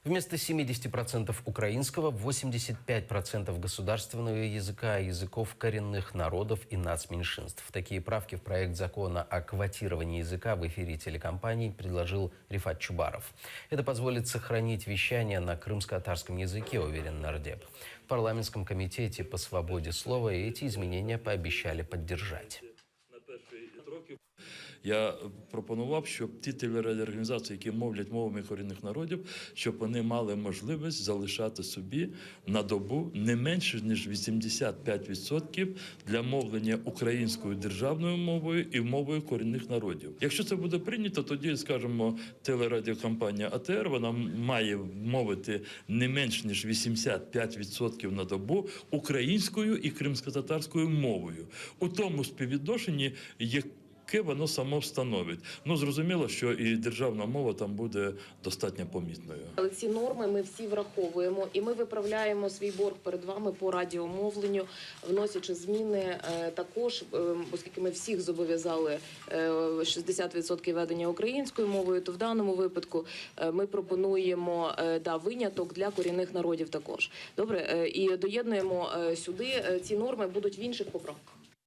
Вместо 70% украинского, 85% государственного языка, языков коренных народов и нацменьшинств. Такие правки в проект закона о квотировании языка в эфире телекомпании предложил Рифат Чубаров. Это позволит сохранить вещание на крымско-татарском языке, уверен нардеп. В парламентском комитете по свободе слова эти изменения пообещали поддержать. Я пропонував, щоб ті телерадіоорганізації, які мовлять мовами корінних народів, щоб вони мали можливість залишати собі на добу не менше, ніж 85% для мовлення українською державною мовою і мовою корінних народів. Якщо це буде прийнято, тоді, скажімо, телерадіокомпанія АТР, вона має мовити не менш, ніж 85% на добу українською і кримськотатарською мовою. У тому співвідношенні, яке воно само встановить. Ну, зрозуміло, що і державна мова там буде достатньо помітною. Але ці норми ми всі враховуємо, і ми виправляємо свій борг перед вами по радіомовленню, вносячи зміни також, оскільки ми всіх зобов'язали 60% ведення українською мовою, то в даному випадку ми пропонуємо виняток для корінних народів також. Добре, і доєднуємо сюди, ці норми будуть в інших поправках.